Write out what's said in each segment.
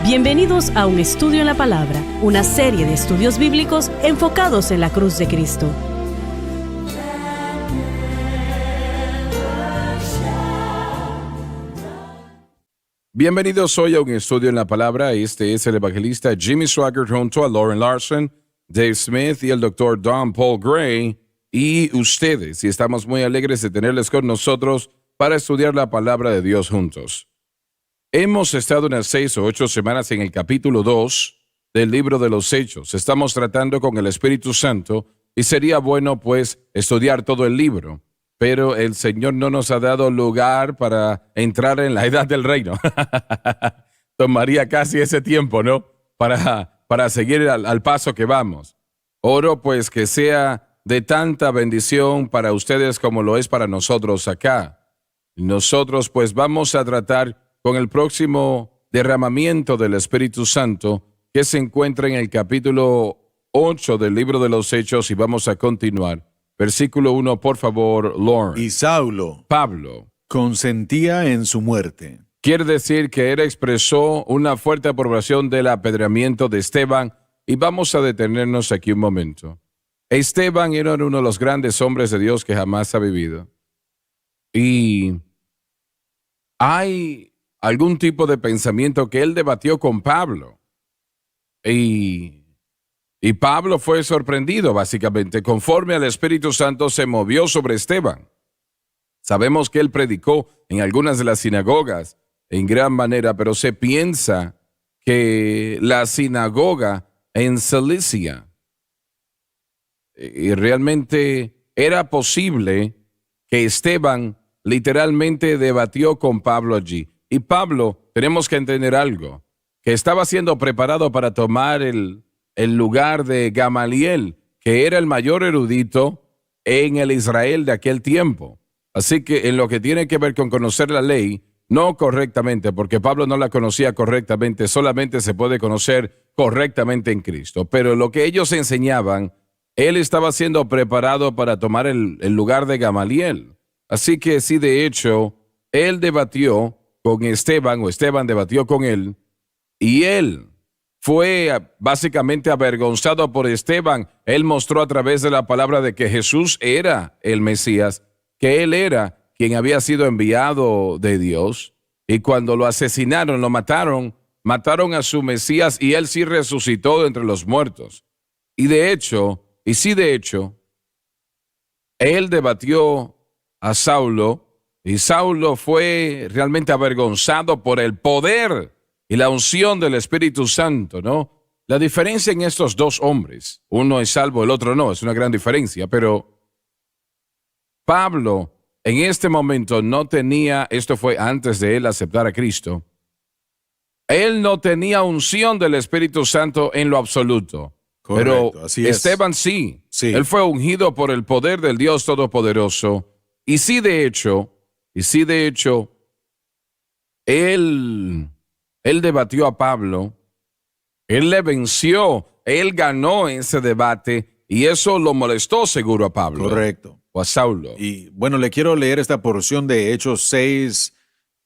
Bienvenidos a Un Estudio en la Palabra, una serie de estudios bíblicos enfocados en la cruz de Cristo. Bienvenidos hoy a Un Estudio en la Palabra. Este es el evangelista Jimmy Swaggart junto a Lauren Larson, Dave Smith y el Dr. Don Paul Gray y ustedes. Y estamos muy alegres de tenerles con nosotros para estudiar la Palabra de Dios juntos. Hemos estado unas 6 o 8 semanas en el capítulo 2 del libro de los Hechos. Estamos tratando con el Espíritu Santo y sería bueno pues estudiar todo el libro. Pero el Señor no nos ha dado lugar para entrar en la edad del reino. Tomaría casi ese tiempo, ¿no? Para seguir al paso que vamos. Oro pues que sea de tanta bendición para ustedes como lo es para nosotros acá. Nosotros pues vamos a tratar con el próximo derramamiento del Espíritu Santo que se encuentra en el capítulo 8 del libro de los Hechos y vamos a continuar. Versículo 1, por favor, Lauren. Y Saulo, Pablo, consentía en su muerte. quiere decir que él expresó una fuerte aprobación del apedreamiento de Esteban y vamos a detenernos aquí un momento. Esteban era uno de los grandes hombres de Dios que jamás ha vivido. Y hay algún tipo de pensamiento que él debatió con Pablo. Y Pablo fue sorprendido, básicamente. Conforme al Espíritu Santo se movió sobre Esteban. Sabemos que él predicó en algunas de las sinagogas en gran manera, pero se piensa que la sinagoga en Cilicia, y realmente era posible que Esteban literalmente debatió con Pablo allí. Y Pablo, tenemos que entender algo, que estaba siendo preparado para tomar el lugar de Gamaliel, que era el mayor erudito en el Israel de aquel tiempo. Así que en lo que tiene que ver con conocer la ley, no correctamente, porque Pablo no la conocía correctamente, solamente se puede conocer correctamente en Cristo. Pero lo que ellos enseñaban, él estaba siendo preparado para tomar el lugar de Gamaliel. Así que sí, de hecho, él debatió con Esteban, o Esteban debatió con él, y él fue básicamente avergonzado por Esteban. Él mostró a través de la palabra de que Jesús era el Mesías, que él era quien había sido enviado de Dios. Y cuando lo asesinaron, lo mataron a su Mesías y él sí resucitó de entre los muertos. Y de hecho, él debatió a Saulo y Saulo fue realmente avergonzado por el poder y la unción del Espíritu Santo, ¿no? La diferencia en estos dos hombres, uno es salvo, el otro no, es una gran diferencia, pero Pablo en este momento no tenía, esto fue antes de él aceptar a Cristo, él no tenía unción del Espíritu Santo en lo absoluto. Correcto, Pero así es. Esteban sí, Sí. él fue ungido por el poder del Dios Todopoderoso, y sí de hecho, él debatió a Pablo, él le venció, él ganó ese debate y eso lo molestó seguro a Pablo. Correcto. O a Saulo. Y bueno, le quiero leer esta porción de Hechos 6,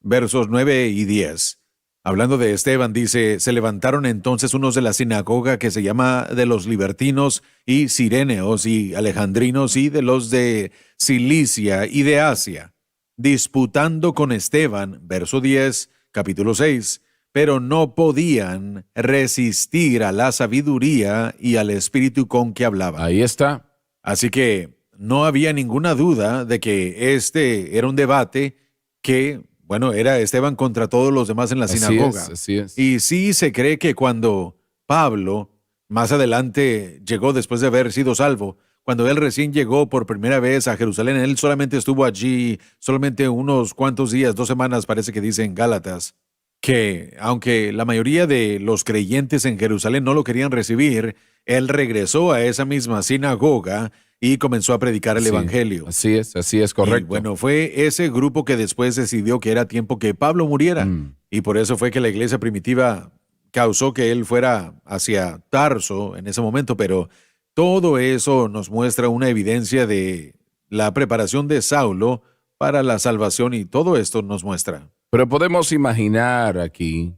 versos 9 y 10. Hablando de Esteban, dice, se levantaron entonces unos de la sinagoga que se llama de los libertinos y sireneos y alejandrinos y de los de Cilicia y de Asia, disputando con Esteban, verso 10, capítulo 6, pero no podían resistir a la sabiduría y al espíritu con que hablaban. Ahí está. Así que no había ninguna duda de que este era un debate que, bueno, era Esteban contra todos los demás en la sinagoga. Así es. Y sí se cree que cuando Pablo más adelante llegó después de haber sido salvo, cuando él recién llegó por primera vez a Jerusalén, él solamente estuvo allí solamente unos cuantos días, 2 semanas parece que dice en Gálatas, que aunque la mayoría de los creyentes en Jerusalén no lo querían recibir, él regresó a esa misma sinagoga y comenzó a predicar el evangelio. Así es, correcto. Y bueno, fue ese grupo que después decidió que era tiempo que Pablo muriera. Y por eso fue que la iglesia primitiva causó que él fuera hacia Tarso en ese momento, pero todo eso nos muestra una evidencia de la preparación de Saulo para la salvación y todo esto nos muestra. Pero podemos imaginar aquí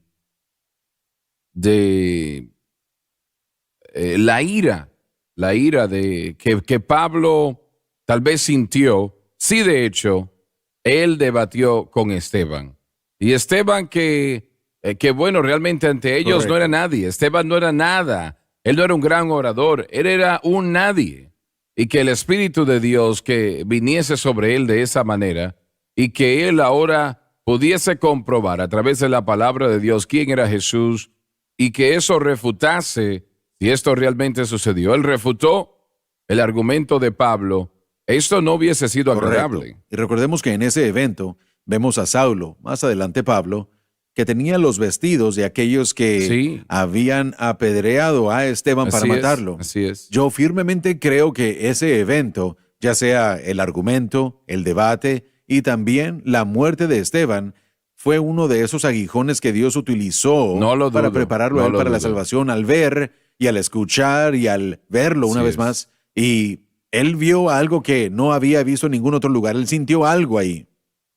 de la ira de que Pablo tal vez sintió. Sí, de hecho, él debatió con Esteban. Y Esteban que bueno, realmente ante ellos no era nadie. Esteban no era nada. Él no era un gran orador. Él era un nadie. Y que el Espíritu de Dios que viniese sobre él de esa manera y que él ahora pudiese comprobar a través de la palabra de Dios quién era Jesús y que eso refutase si esto realmente sucedió. Él refutó el argumento de Pablo. Esto no hubiese sido agradable. Correcto. Y recordemos que en ese evento vemos a Saulo, más adelante Pablo, que tenía los vestidos de aquellos que Sí. habían apedreado a Esteban para Así es, matarlo. así es. Yo firmemente creo que ese evento, ya sea el argumento, el debate y también la muerte de Esteban, fue uno de esos aguijones que Dios utilizó No lo para dudo, prepararlo a no él lo para la dudo. salvación, al ver y al escuchar y al verlo una Así vez es. más. Y él vio algo que no había visto en ningún otro lugar. Él sintió algo ahí.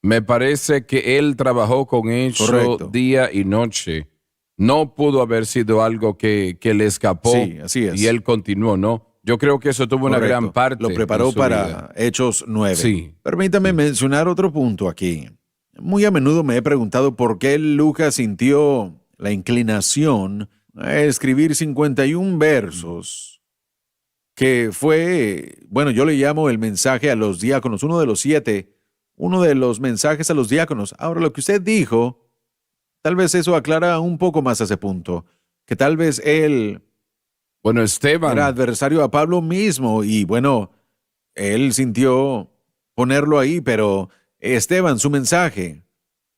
Me parece que él trabajó con eso Correcto. día y noche. No pudo haber sido algo que le escapó Sí, así es. y él continuó, ¿no? Yo creo que eso tuvo una Correcto. gran parte. Lo preparó en su para vida. Hechos 9. Sí. Permítame mencionar otro punto aquí. Muy a menudo me he preguntado por qué Lucas sintió la inclinación a escribir 51 versos, que fue, bueno, yo le llamo el mensaje a los diáconos, uno de los 7, uno de los mensajes a los diáconos. Ahora, lo que usted dijo, tal vez eso aclara un poco más ese punto, que tal vez él Bueno, Esteban, era adversario a Pablo mismo y bueno, él sintió ponerlo ahí, pero Esteban, su mensaje,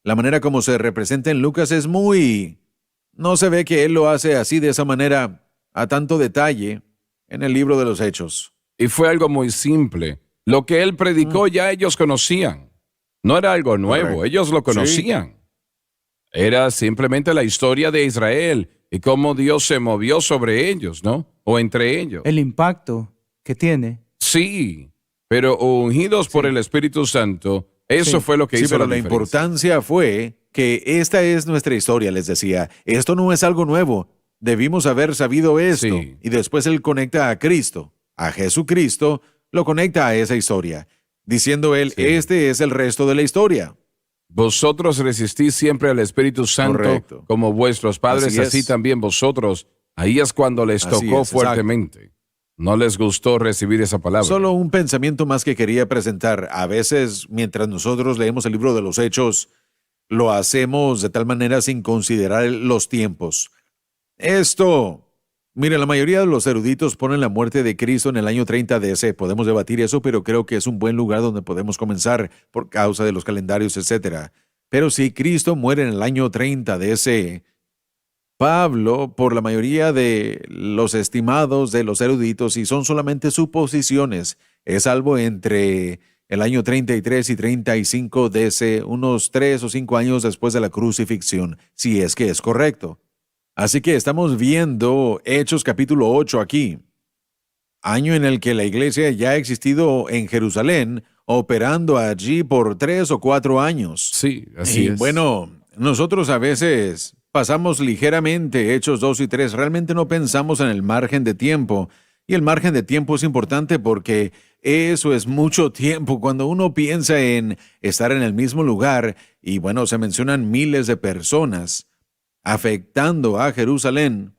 la manera como se representa en Lucas es muy... No se ve que él lo hace así de esa manera, a tanto detalle, en el libro de los Hechos. y fue algo muy simple. Lo que él predicó ya ellos conocían. No era algo nuevo, Correcto. ellos lo conocían. Era simplemente la historia de Israel y cómo Dios se movió sobre ellos, ¿no? O entre ellos. El impacto que tiene. Sí, pero ungidos por el Espíritu Santo, eso Sí. fue lo que Sí, hizo pero la la diferencia. importancia fue que esta es nuestra historia, les decía. Esto no es algo nuevo. Debimos haber sabido esto. Sí. Y después él conecta a Cristo, a Jesucristo, lo conecta a esa historia, diciendo él, Sí. este es el resto de la historia. Vosotros resistís siempre al Espíritu Santo Correcto. como vuestros padres, Así así es. también vosotros. Ahí es cuando les Así tocó es, exacto. fuertemente. No les gustó recibir esa palabra. Solo un pensamiento más que quería presentar. A veces, mientras nosotros leemos el libro de los Hechos, lo hacemos de tal manera sin considerar los tiempos. Esto, mire, la mayoría de los eruditos ponen la muerte de Cristo en el año 30 DC. Podemos debatir eso, pero creo que es un buen lugar donde podemos comenzar por causa de los calendarios, etc. Pero si Cristo muere en el año 30 DC, Pablo, por la mayoría de los estimados de los eruditos, y son solamente suposiciones, es salvo entre el año 33 y 35 DC, unos 3 o 5 años después de la crucifixión, si es que es correcto. Así que estamos viendo Hechos capítulo 8 aquí, año en el que la iglesia ya ha existido en Jerusalén, operando allí por 3 o 4 años. Sí, así Y es. bueno, nosotros a veces pasamos ligeramente Hechos 2 y 3, realmente no pensamos en el margen de tiempo. Y el margen de tiempo es importante porque eso es mucho tiempo. Cuando uno piensa en estar en el mismo lugar, y bueno, se mencionan miles de personas afectando a Jerusalén,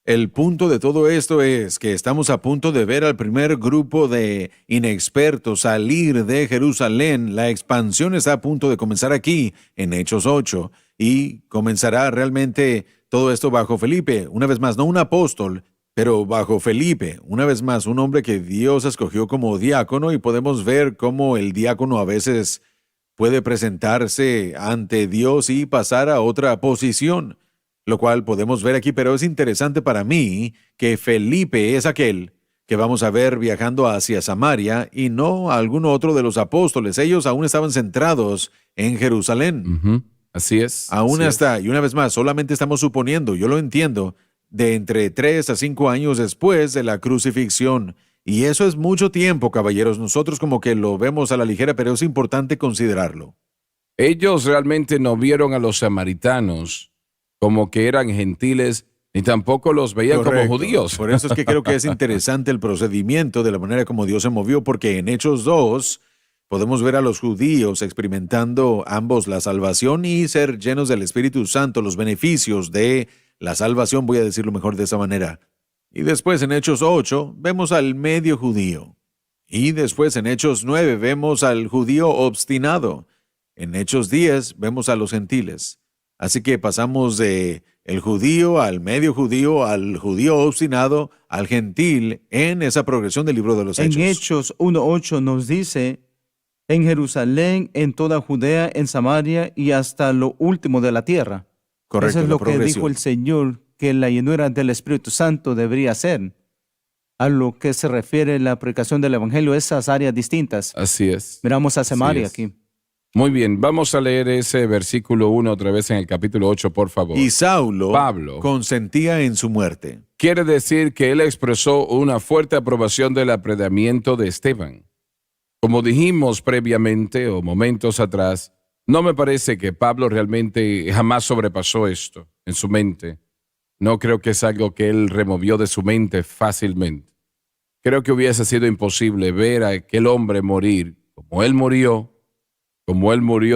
el punto de todo esto es que estamos a punto de ver al primer grupo de inexpertos salir de Jerusalén. La expansión está a punto de comenzar aquí, en Hechos 8, y comenzará realmente todo esto bajo Felipe. Una vez más, no un apóstol, pero bajo Felipe. Una vez más, un hombre que Dios escogió como diácono, y podemos ver cómo el diácono a veces puede presentarse ante Dios y pasar a otra posición, lo cual podemos ver aquí, pero es interesante para mí que Felipe es aquel que vamos a ver viajando hacia Samaria y no a alguno otro de los apóstoles. Ellos aún estaban centrados en Jerusalén. Ujú. Así es. Aún así hasta, y una vez más, solamente estamos suponiendo, yo lo entiendo, de entre 3 a 5 años después de la crucifixión. Y eso es mucho tiempo, caballeros. Nosotros como que lo vemos a la ligera, pero es importante considerarlo. Ellos realmente no vieron a los samaritanos como que eran gentiles ni tampoco los veían como Correcto. judíos. Por eso es que creo que es interesante el procedimiento de la manera como Dios se movió, porque en Hechos 2 podemos ver a los judíos experimentando ambos la salvación y ser llenos del Espíritu Santo, los beneficios de la salvación, voy a decirlo mejor de esa manera. Y después en Hechos 8 vemos al medio judío. Y después en Hechos 9 vemos al judío obstinado. En Hechos 10 vemos a los gentiles. Así que pasamos de el judío al medio judío, al judío obstinado, al gentil, en esa progresión del libro de los Hechos. En Hechos 1:8 nos dice, en Jerusalén, en toda Judea, en Samaria y hasta lo último de la tierra. Correcto, Eso es la lo que progresión. dijo el Señor, que la llenura del Espíritu Santo debería ser. A lo que se refiere la predicación del Evangelio, esas áreas distintas. Así es. Miramos a Así Samaria es. aquí. Muy bien, vamos a leer ese versículo 1 otra vez en el capítulo 8, por favor. Y Saulo Pablo consentía en su muerte. quiere decir que él expresó una fuerte aprobación del apredamiento de Esteban. Como dijimos previamente o momentos atrás, no me parece que Pablo realmente jamás sobrepasó esto en su mente. No creo que es algo que él removió de su mente fácilmente. Creo que hubiese sido imposible ver a aquel hombre morir como él murió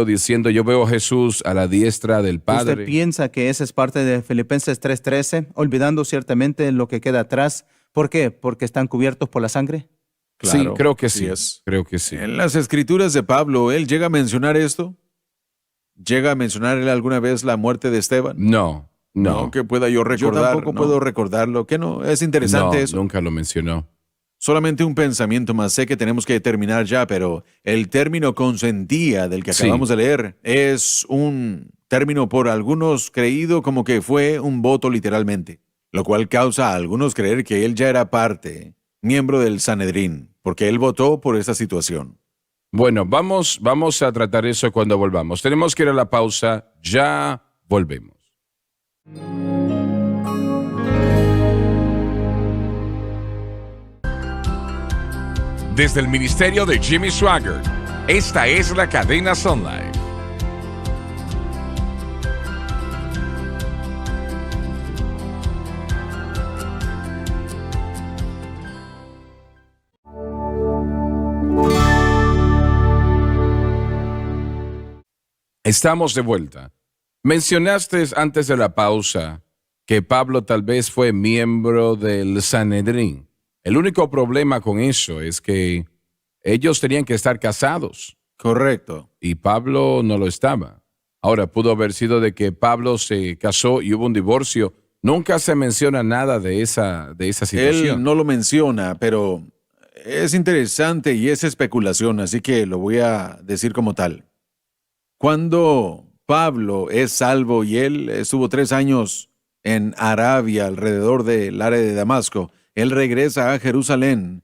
diciendo, yo veo a Jesús a la diestra del Padre. ¿Usted piensa que esa es parte de Filipenses 3:13, olvidando ciertamente lo que queda atrás? ¿Por qué? ¿Porque están cubiertos por la sangre? Sí, creo que así sí. es. Creo que sí. En las escrituras de Pablo, ¿él llega a mencionar esto? ¿Llega a mencionar él alguna vez la muerte de Esteban? No. Que pueda yo recordar. Yo tampoco puedo recordarlo. ¿Qué no? Es interesante No, eso. nunca lo mencionó. Solamente un pensamiento más. Sé que tenemos que terminar ya, pero el término consentía del que Sí. acabamos de leer es un término por algunos creído como que fue un voto literalmente, lo cual causa a algunos creer que él ya era miembro del Sanedrín, porque él votó por esta situación. Bueno, vamos a tratar eso cuando volvamos. Tenemos que ir a la pausa. Ya volvemos. Desde el ministerio de Jimmy Swaggart, esta es la cadena Sun Life. Estamos de vuelta. Mencionaste antes de la pausa que Pablo tal vez fue miembro del Sanedrín. El único problema con eso es que ellos tenían que estar casados Correcto. y Pablo no lo estaba. Ahora, pudo haber sido de que Pablo se casó y hubo un divorcio. Nunca se menciona nada de esa situación. Él no lo menciona, pero es interesante y es especulación, así que lo voy a decir como tal. Cuando Pablo es salvo y él estuvo 3 años en Arabia, alrededor del área de Damasco, él regresa a Jerusalén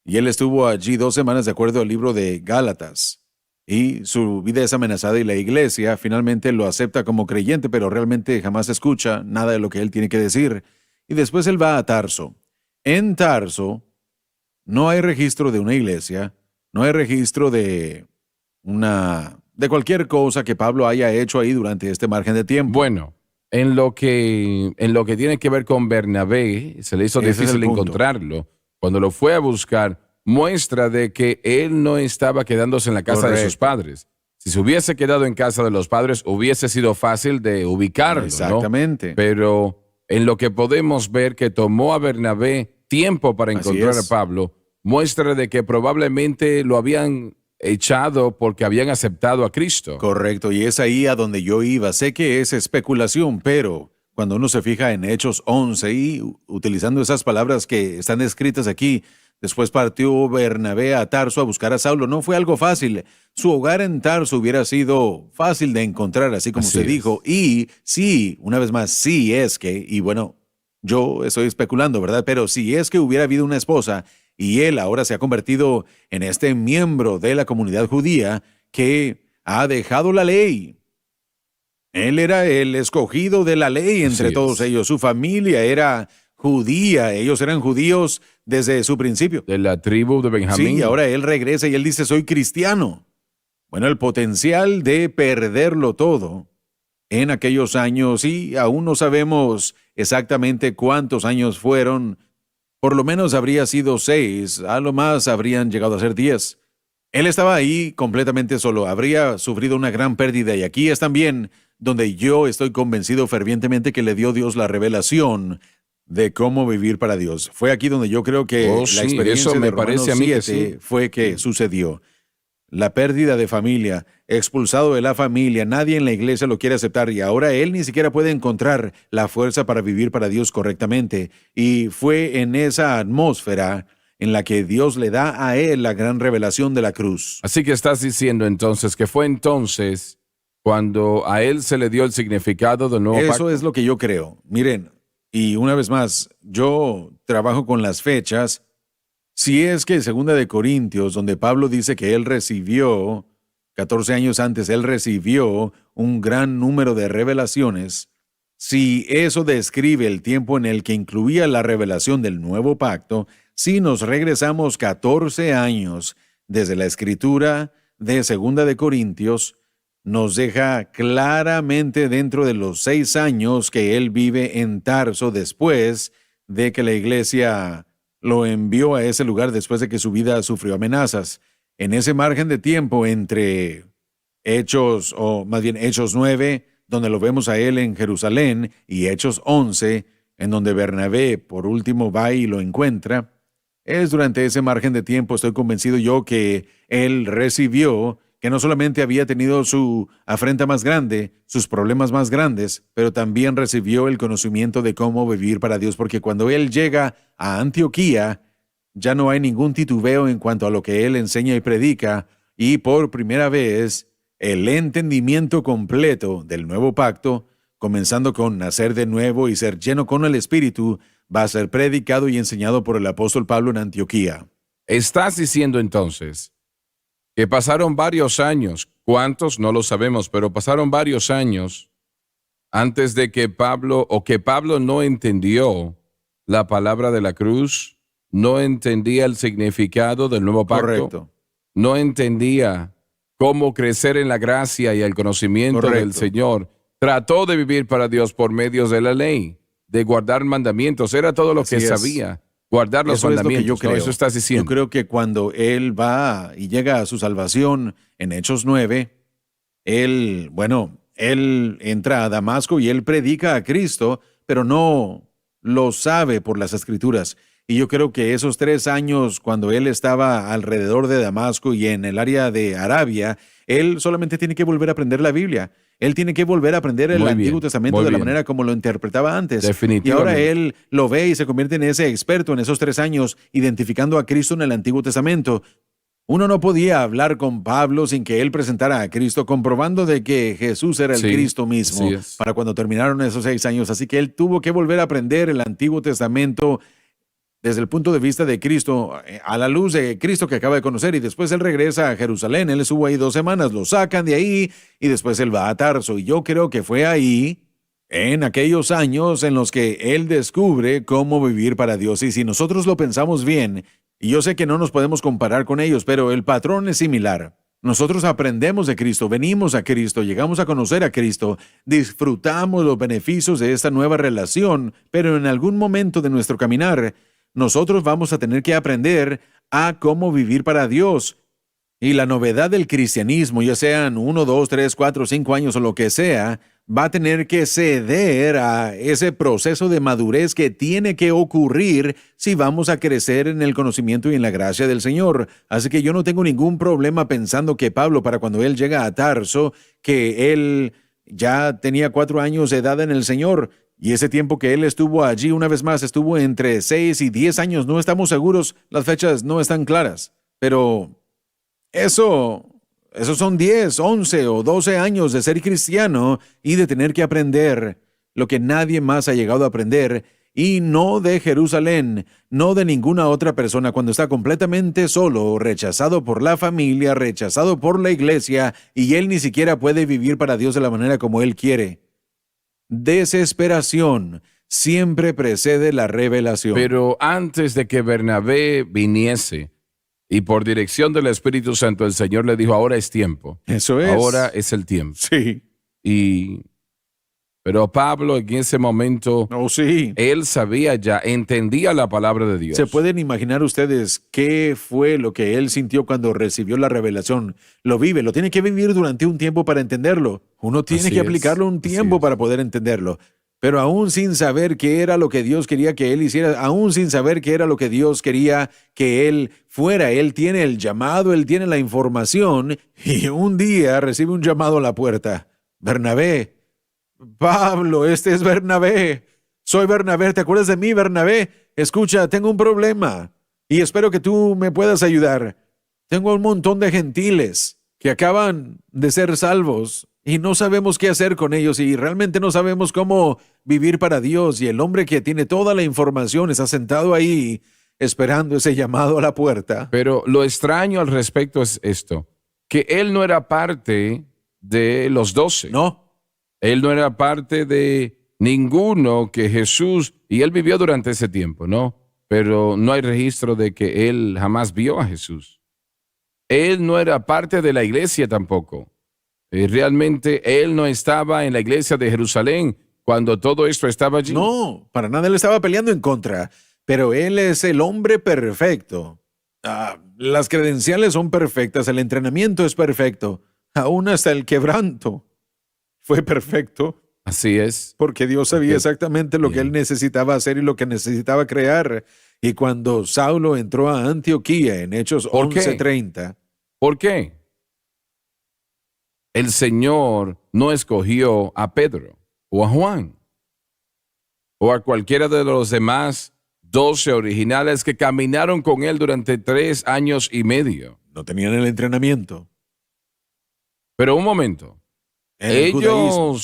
y él estuvo allí 2 semanas de acuerdo al libro de Gálatas. Y su vida es amenazada y la iglesia finalmente lo acepta como creyente, pero realmente jamás escucha nada de lo que él tiene que decir. Y después él va a Tarso. En Tarso no hay registro de una iglesia, no hay registro de cualquier cosa que Pablo haya hecho ahí durante este margen de tiempo. Bueno, en lo que tiene que ver con Bernabé, se le hizo Ese es el difícil punto. encontrarlo. Cuando lo fue a buscar, muestra de que él no estaba quedándose en la casa de sus Correcto. padres. Si se hubiese quedado en casa de los padres, hubiese sido fácil de ubicarlo, ¿no? Exactamente. Pero en lo que podemos ver que tomó a Bernabé tiempo para Así encontrar a es. Pablo, muestra de que probablemente lo habían echado porque habían aceptado a Cristo. Correcto, y es ahí a donde yo iba. Sé que es especulación, pero cuando uno se fija en Hechos 11 y utilizando esas palabras que están escritas aquí, después partió Bernabé a Tarso a buscar a Saulo. No fue algo fácil. Su hogar en Tarso hubiera sido fácil de encontrar, así como Así usted es. dijo. Y sí, una vez más, sí es que, y bueno, yo estoy especulando, ¿verdad? Pero si es que hubiera habido una esposa y él ahora se ha convertido en este miembro de la comunidad judía que ha dejado la ley. Él era el escogido de la ley entre Así todos es. ellos. Su familia era judía. Ellos eran judíos desde su principio. De la tribu de Benjamín. Sí, y ahora él regresa y él dice, soy cristiano. Bueno, el potencial de perderlo todo en aquellos años, y aún no sabemos exactamente cuántos años fueron, por lo menos habría sido 6, a lo más habrían llegado a ser 10. Él estaba ahí completamente solo, habría sufrido una gran pérdida, y aquí es también donde yo estoy convencido fervientemente que le dio Dios la revelación de cómo vivir para Dios. Fue aquí donde yo creo que Oh, la sí, experiencia eso me de Romanos parece a mí que 7 sí. fue que sucedió. La pérdida de familia, expulsado de la familia, nadie en la iglesia lo quiere aceptar y ahora él ni siquiera puede encontrar la fuerza para vivir para Dios correctamente. Y fue en esa atmósfera en la que Dios le da a él la gran revelación de la cruz. Así que estás diciendo entonces que fue entonces cuando a él se le dio el significado del nuevo Eso pacto. es lo que yo creo. Miren, y una vez más, yo trabajo con las fechas. Si es que segunda de Corintios, donde Pablo dice que él recibió, 14 años antes, él recibió un gran número de revelaciones, si eso describe el tiempo en el que incluía la revelación del nuevo pacto, si nos regresamos 14 años desde la escritura de segunda de Corintios, nos deja claramente dentro de los 6 años que él vive en Tarso después de que la iglesia lo envió a ese lugar después de que su vida sufrió amenazas. En ese margen de tiempo entre Hechos, o más bien Hechos 9, donde lo vemos a él en Jerusalén, y Hechos 11, en donde Bernabé por último va y lo encuentra, es durante ese margen de tiempo, estoy convencido yo, que él recibió que no solamente había tenido su afrenta más grande, sus problemas más grandes, pero también recibió el conocimiento de cómo vivir para Dios, porque cuando él llega a Antioquía, ya no hay ningún titubeo en cuanto a lo que él enseña y predica, y por primera vez, el entendimiento completo del nuevo pacto, comenzando con nacer de nuevo y ser lleno con el Espíritu, va a ser predicado y enseñado por el apóstol Pablo en Antioquía. Estás diciendo entonces que pasaron varios años, ¿cuántos? No lo sabemos, pero pasaron varios años antes de que Pablo no entendió la palabra de la cruz, no entendía el significado del nuevo pacto, Correcto. no entendía cómo crecer en la gracia y el conocimiento Correcto. del Señor. Trató de vivir para Dios por medios de la ley, de guardar mandamientos, era todo lo Así que es. sabía. Guardar los Eso es lo que mandamientos, yo creo. ¿no? Eso estás diciendo. Yo creo que cuando él va y llega a su salvación en Hechos 9, él entra a Damasco y él predica a Cristo, pero no lo sabe por las Escrituras. Y yo creo que esos 3 años, cuando él estaba alrededor de Damasco y en el área de Arabia, él solamente tiene que volver a aprender la Biblia. Él tiene que volver a aprender el Muy bien, Antiguo Testamento muy de la bien. manera como lo interpretaba antes. Y Definitivamente. ahora él lo ve y se convierte en ese experto en esos 3 años, identificando a Cristo en el Antiguo Testamento. Uno no podía hablar con Pablo sin que él presentara a Cristo, comprobando de que Jesús era el Sí, Cristo mismo así es. para cuando terminaron esos 6 años. Así que él tuvo que volver a aprender el Antiguo Testamento desde el punto de vista de Cristo, a la luz de Cristo que acaba de conocer, y después él regresa a Jerusalén. Él estuvo ahí 2 semanas, lo sacan de ahí y después él va a Tarso. Y yo creo que fue ahí, en aquellos años, en los que él descubre cómo vivir para Dios. Y si nosotros lo pensamos bien, y yo sé que no nos podemos comparar con ellos, pero el patrón es similar. Nosotros aprendemos de Cristo, venimos a Cristo, llegamos a conocer a Cristo, disfrutamos los beneficios de esta nueva relación, pero en algún momento de nuestro caminar, nosotros vamos a tener que aprender a cómo vivir para Dios. Y la novedad del cristianismo, ya sean 1, 2, 3, 4, 5 años o lo que sea, va a tener que ceder a ese proceso de madurez que tiene que ocurrir si vamos a crecer en el conocimiento y en la gracia del Señor. Así que yo no tengo ningún problema pensando que Pablo, para cuando él llega a Tarso, que él ya tenía 4 años de edad en el Señor. Y ese tiempo que él estuvo allí, una vez más, estuvo entre 6 y 10 años. No estamos seguros, las fechas no están claras. Pero esos son 10, 11 o 12 años de ser cristiano y de tener que aprender lo que nadie más ha llegado a aprender, y no de Jerusalén, no de ninguna otra persona, cuando está completamente solo, rechazado por la familia, rechazado por la iglesia, y él ni siquiera puede vivir para Dios de la manera como él quiere. Desesperación siempre precede la revelación. Pero antes de que Bernabé viniese, y por dirección del Espíritu Santo, el Señor le dijo, ahora es tiempo. Eso es. Ahora es el tiempo. Sí. Y Pero Pablo en ese momento, Oh, sí. él sabía ya, entendía la palabra de Dios. ¿Se pueden imaginar ustedes qué fue lo que él sintió cuando recibió la revelación? Lo vive, lo tiene que vivir durante un tiempo para entenderlo. Uno tiene Así que es, aplicarlo un así tiempo es. para poder entenderlo. Pero aún sin saber qué era lo que Dios quería que él hiciera, aún sin saber qué era lo que Dios quería que él fuera, él tiene el llamado, él tiene la información y un día recibe un llamado a la puerta. Bernabé, Pablo, este es Bernabé. Soy Bernabé, ¿te acuerdas de mí, Bernabé? Escucha, tengo un problema y espero que tú me puedas ayudar. Tengo un montón de gentiles que acaban de ser salvos y no sabemos qué hacer con ellos y realmente no sabemos cómo vivir para Dios. Y el hombre que tiene toda la información está sentado ahí esperando ese llamado a la puerta. Pero lo extraño al respecto es esto, que él no era parte de los 12. No, Él no era parte de ninguno que Jesús, y él vivió durante ese tiempo, ¿no? Pero no hay registro de que él jamás vio a Jesús. Él no era parte de la iglesia tampoco. Realmente él no estaba en la iglesia de Jerusalén cuando todo esto estaba allí. no, para nada él estaba peleando en contra, pero él es el hombre perfecto. Las credenciales son perfectas, el entrenamiento es perfecto, aún hasta el quebranto fue perfecto. Así es. Porque Dios sabía Ok. exactamente lo que él necesitaba hacer y lo que necesitaba crear. Y cuando Saulo entró a Antioquía en Hechos ¿Por qué? 11:30, ¿Por qué? El Señor no escogió a Pedro o a Juan o a cualquiera de los demás 12 originales que caminaron con él durante 3 años y medio. no tenían el entrenamiento. Pero un momento, En el judaísmo.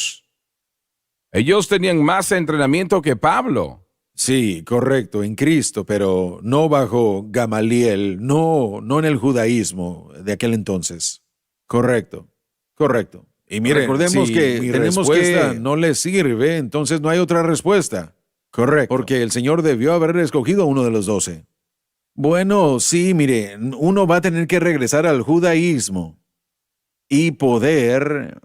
ellos tenían más entrenamiento que Pablo. Sí, correcto, en Cristo, pero no bajo Gamaliel, no en el judaísmo de aquel entonces. Correcto, correcto. Y mire, recordemos si que mi tenemos respuesta que no le sirve, entonces no hay otra respuesta. Correcto. Porque el Señor debió haber escogido a uno de los 12. Bueno, sí, mire, uno va a tener que regresar al judaísmo y poder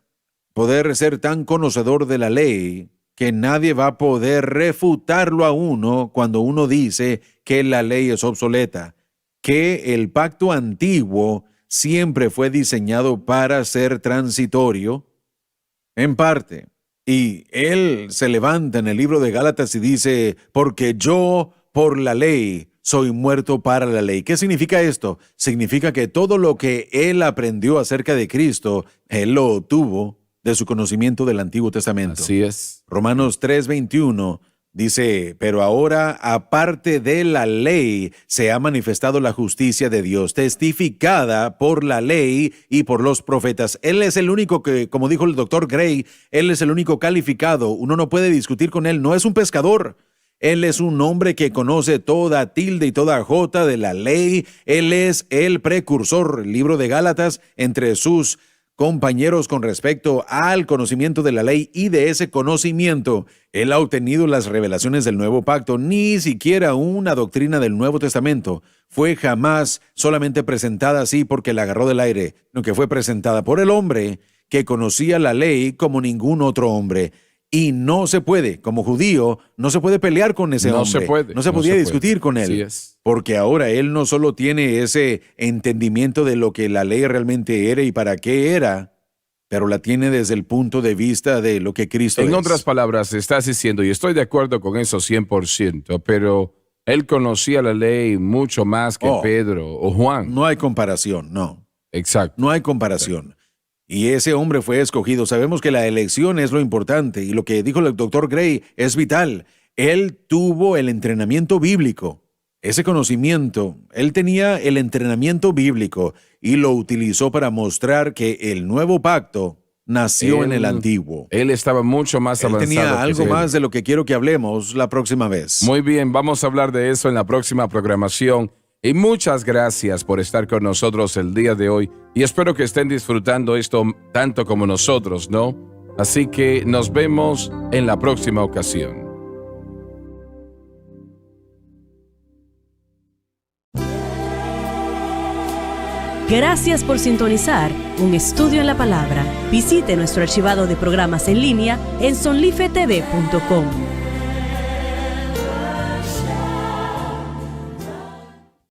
ser tan conocedor de la ley que nadie va a poder refutarlo a uno cuando uno dice que la ley es obsoleta, que el pacto antiguo siempre fue diseñado para ser transitorio, en parte. Y él se levanta en el libro de Gálatas y dice, porque yo por la ley soy muerto para la ley. ¿Qué significa esto? Significa que todo lo que él aprendió acerca de Cristo, él lo obtuvo de su conocimiento del Antiguo Testamento. Así es. Romanos 3:21 dice, pero ahora, aparte de la ley, se ha manifestado la justicia de Dios, testificada por la ley y por los profetas. Él es el único que, como dijo el doctor Gray, él es el único calificado. Uno no puede discutir con él. No es un pescador. Él es un hombre que conoce toda tilde y toda jota de la ley. Él es el precursor, el libro de Gálatas, entre sus compañeros con respecto al conocimiento de la ley, y de ese conocimiento él ha obtenido las revelaciones del nuevo pacto. Ni siquiera una doctrina del Nuevo Testamento fue jamás solamente presentada así porque la agarró del aire, no, que fue presentada por el hombre que conocía la ley como ningún otro hombre. Y no se puede, como judío, no se puede pelear con ese No hombre. se puede, No se no podía se discutir puede. con él. Así es. Porque ahora él no solo tiene ese entendimiento de lo que la ley realmente era y para qué era, pero la tiene desde el punto de vista de lo que Cristo es. En otras palabras, estás diciendo, y estoy de acuerdo con eso 100%, pero él conocía la ley mucho más que Oh. Pedro o Juan. No hay comparación, no. Exacto. No hay comparación. Y ese hombre fue escogido. Sabemos que la elección es lo importante y lo que dijo el doctor Gray es vital. Él tuvo el entrenamiento bíblico. Ese conocimiento, él tenía el entrenamiento bíblico y lo utilizó para mostrar que el nuevo pacto nació en el antiguo. Él estaba mucho más Él avanzado. tenía que algo Pedro. más de lo que quiero que hablemos la próxima vez. Muy bien, vamos a hablar de eso en la próxima programación. Y muchas gracias por estar con nosotros el día de hoy. Y espero que estén disfrutando esto tanto como nosotros, ¿no? Así que nos vemos en la próxima ocasión. Gracias por sintonizar Un Estudio en la Palabra. Visite nuestro archivado de programas en línea en sonlifetv.com.